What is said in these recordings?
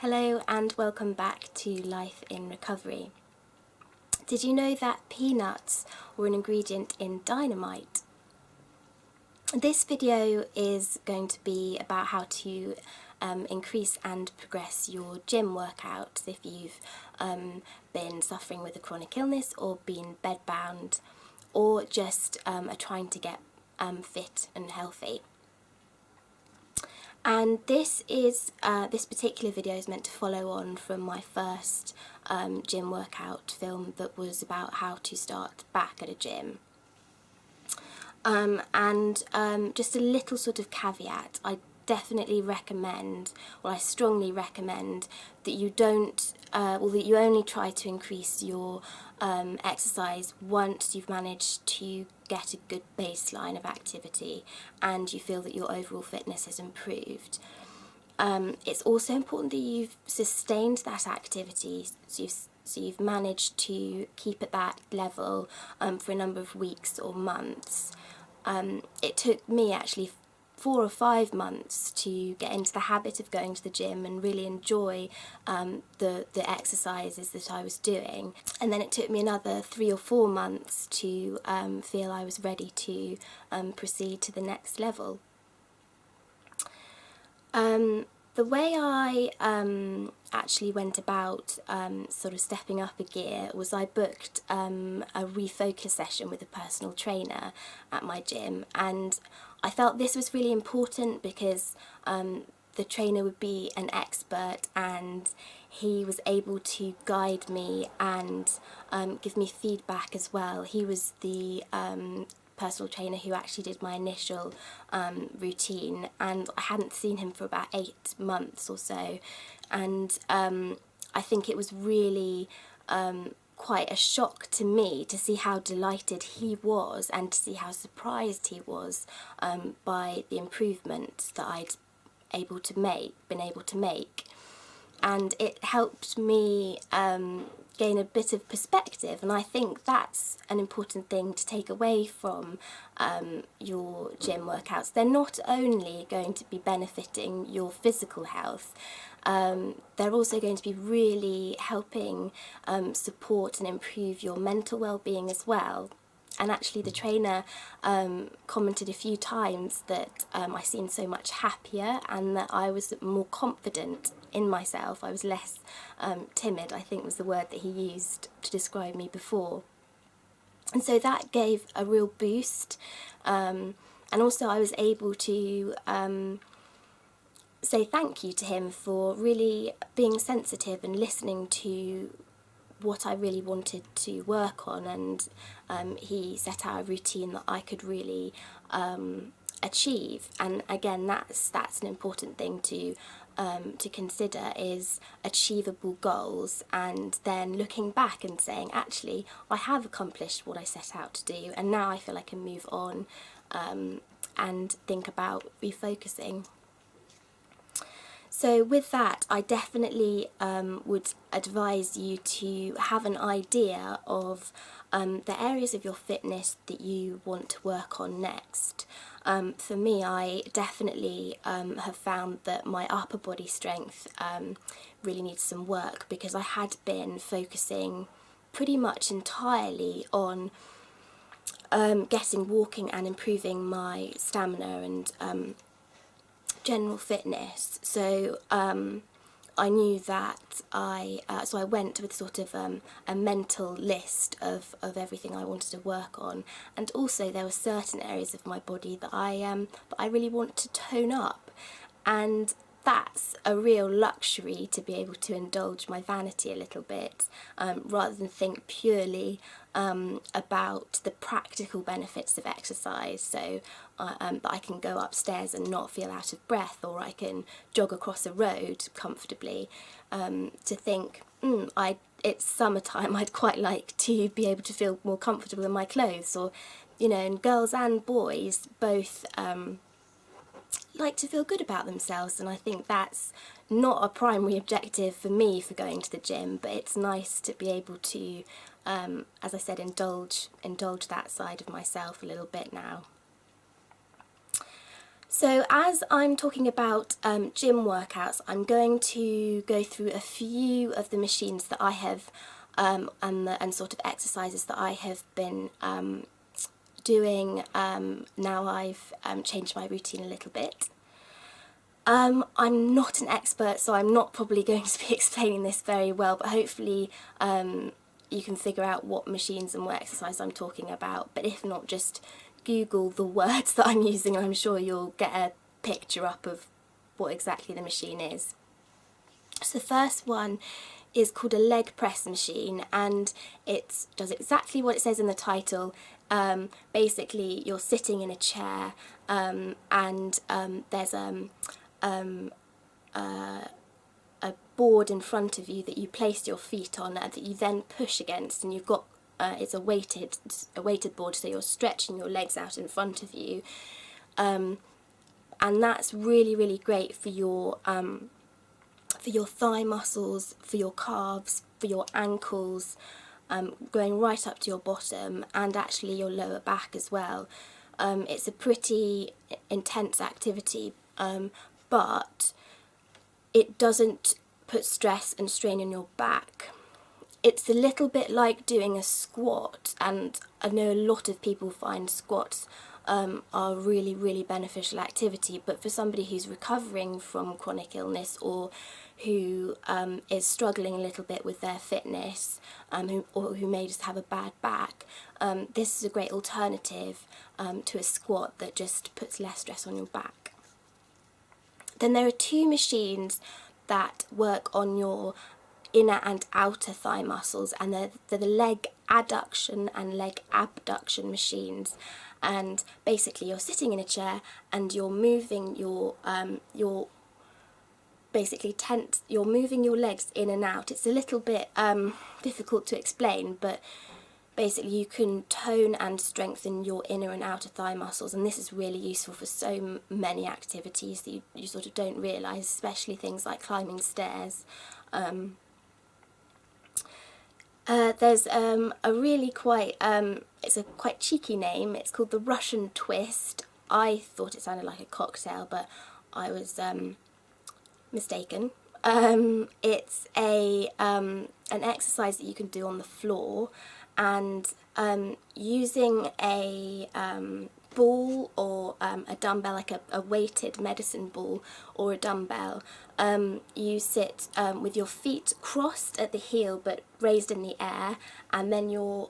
Hello and welcome back to Life in Recovery. Did you know that peanuts were an ingredient in dynamite? This video is going to be about how to increase and progress your gym workouts if you've been suffering with a chronic illness or been bedbound or just are trying to get fit and healthy. And this particular video is meant to follow on from my first gym workout film that was about how to start back at a gym. Just a little sort of caveat, I definitely recommend, or I strongly recommend, that you don't, that you only try to increase your exercise once you've managed to get a good baseline of activity and you feel that your overall fitness has improved. It's also important that you've sustained that activity, so you've managed to keep at that level for a number of weeks or months. It took me actually 4 or 5 months to get into the habit of going to the gym and really enjoy the exercises that I was doing, and then it took me another 3 or 4 months to feel I was ready to proceed to the next level. The way I actually went about sort of stepping up a gear was I booked a refocus session with a personal trainer at my gym, and I felt this was really important because the trainer would be an expert and he was able to guide me and give me feedback as well. He was the personal trainer who actually did my initial routine, and I hadn't seen him for about 8 months or so, and I think it was really quite a shock to me to see how delighted he was and to see how surprised he was by the improvements that I'd been able to make, and it helped me gain a bit of perspective, and I think that's an important thing to take away from your gym workouts. They're not only going to be benefiting your physical health, they're also going to be really helping support and improve your mental well-being as well. And actually the trainer commented a few times that I seemed so much happier and that I was more confident in myself. I was less timid, I think was the word that he used to describe me before. And so that gave a real boost, and also I was able to say thank you to him for really being sensitive and listening to what I really wanted to work on, and he set out a routine that I could really achieve. And again, that's an important thing to consider, is achievable goals, and then looking back and saying, actually, I have accomplished what I set out to do, and now I feel I can move on and think about refocusing. So with that, I definitely would advise you to have an idea of the areas of your fitness that you want to work on next. For me, I definitely have found that my upper body strength really needs some work, because I had been focusing pretty much entirely on walking and improving my stamina and general fitness. So I knew that so I went with sort of a mental list of everything I wanted to work on, and also there were certain areas of my body that I really want to tone up, and that's a real luxury, to be able to indulge my vanity a little bit, rather than think purely about the practical benefits of exercise. So that I can go upstairs and not feel out of breath, or I can jog across a road comfortably, to think, it's summertime, I'd quite like to be able to feel more comfortable in my clothes. Or, you know, and girls and boys both like to feel good about themselves, and I think that's not a primary objective for me for going to the gym, but it's nice to be able to, as I said, indulge that side of myself a little bit now. So as I'm talking about gym workouts, I'm going to go through a few of the machines that I have and sort of exercises that I have been doing now I've changed my routine a little bit. I'm not an expert, so I'm not probably going to be explaining this very well, but hopefully you can figure out what machines and what exercise I'm talking about. But if not, just Google the words that I'm using and I'm sure you'll get a picture up of what exactly the machine is. So the first one is called a leg press machine, and it does exactly what it says in the title. Basically you're sitting in a chair and there's a board in front of you that you place your feet on and that you then push against, and you've got it's a weighted board, so you're stretching your legs out in front of you, and that's really great for your thigh muscles, for your calves, for your ankles, going right up to your bottom, and actually your lower back as well. It's a pretty intense activity, but it doesn't put stress and strain on your back. It's a little bit like doing a squat, and I know a lot of people find squats are really beneficial activity, but for somebody who's recovering from chronic illness or who is struggling a little bit with their fitness, or who may just have a bad back, this is a great alternative to a squat that just puts less stress on your back. Then there are two machines that work on your inner and outer thigh muscles, and they're the leg adduction and leg abduction machines. And basically you're sitting in a chair and you're moving you're moving your legs in and out. It's a little bit difficult to explain, but basically you can tone and strengthen your inner and outer thigh muscles, and this is really useful for so many activities that you sort of don't realise, especially things like climbing stairs. There's a really it's a quite cheeky name. It's called the Russian Twist. I thought it sounded like a cocktail, but I was mistaken. It's an exercise that you can do on the floor, and using a ball or a dumbbell, like a weighted medicine ball or a dumbbell, you sit with your feet crossed at the heel but raised in the air, and then you're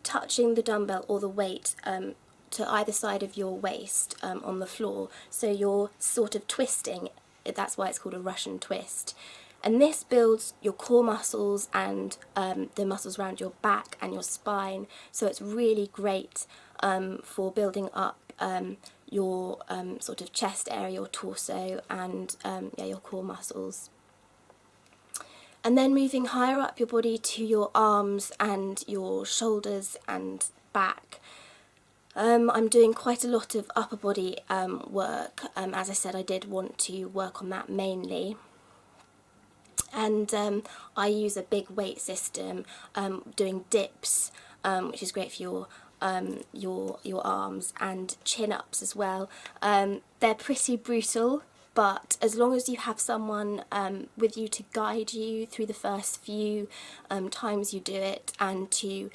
touching the dumbbell or the weight to either side of your waist on the floor, so you're sort of twisting. That's why it's called a Russian twist. And this builds your core muscles and the muscles around your back and your spine, so it's really great for building up your sort of chest area, your torso, and yeah, your core muscles. And then moving higher up your body to your arms and your shoulders and back. I'm doing quite a lot of upper body work. As I said, I did want to work on that mainly. And I use a big weight system, doing dips, which is great for your arms, and chin-ups as well. They're pretty brutal, but as long as you have someone with you to guide you through the first few times you do it, and to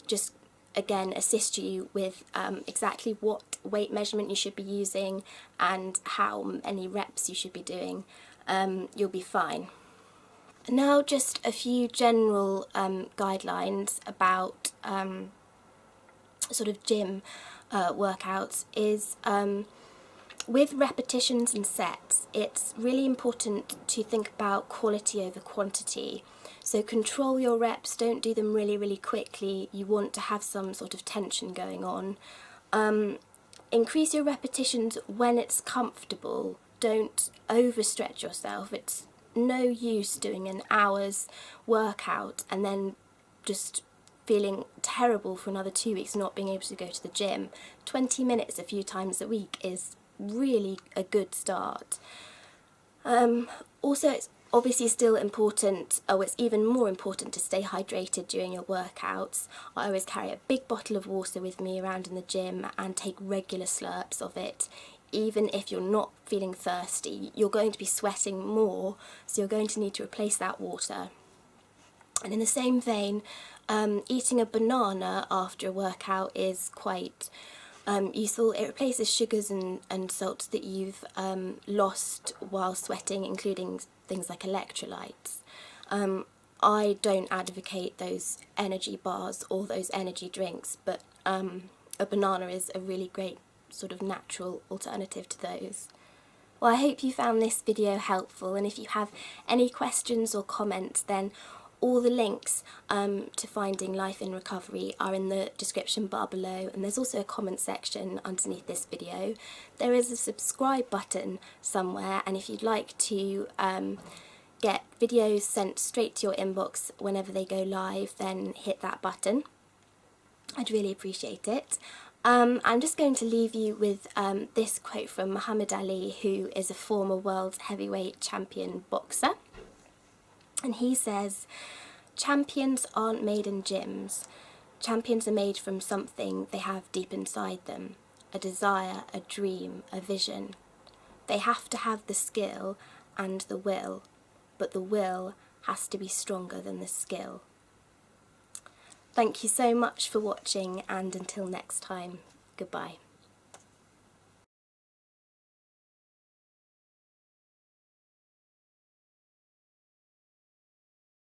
just again assist you with exactly what weight measurement you should be using and how many reps you should be doing, you'll be fine. Now just a few general guidelines about sort of gym workouts is with repetitions and sets, it's really important to think about quality over quantity. So control your reps, don't do them really quickly. You want to have some sort of tension going on. Increase your repetitions when it's comfortable. Don't overstretch yourself. It's no use doing an hour's workout and then just feeling terrible for another 2 weeks, not being able to go to the gym. 20 minutes a few times a week is really a good start. Also, it's Obviously still important, it's even more important to stay hydrated during your workouts. I always carry a big bottle of water with me around in the gym and take regular slurps of it. Even if you're not feeling thirsty, you're going to be sweating more, so you're going to need to replace that water. And in the same vein, eating a banana after a workout is quite useful. It replaces sugars and salts that you've lost while sweating, including things like electrolytes. I don't advocate those energy bars or those energy drinks, but a banana is a really great sort of natural alternative to those. Well, I hope you found this video helpful, and if you have any questions or comments, then all the links to finding Life in Recovery are in the description bar below, and there's also a comment section underneath this video. There is a subscribe button somewhere, and if you'd like to get videos sent straight to your inbox whenever they go live, then hit that button. I'd really appreciate it. I'm just going to leave you with this quote from Muhammad Ali, who is a former world heavyweight champion boxer. And he says, "Champions aren't made in gyms. Champions are made from something they have deep inside them. A desire, a dream, a vision. They have to have the skill and the will, but the will has to be stronger than the skill." Thank you so much for watching, and until next time, goodbye.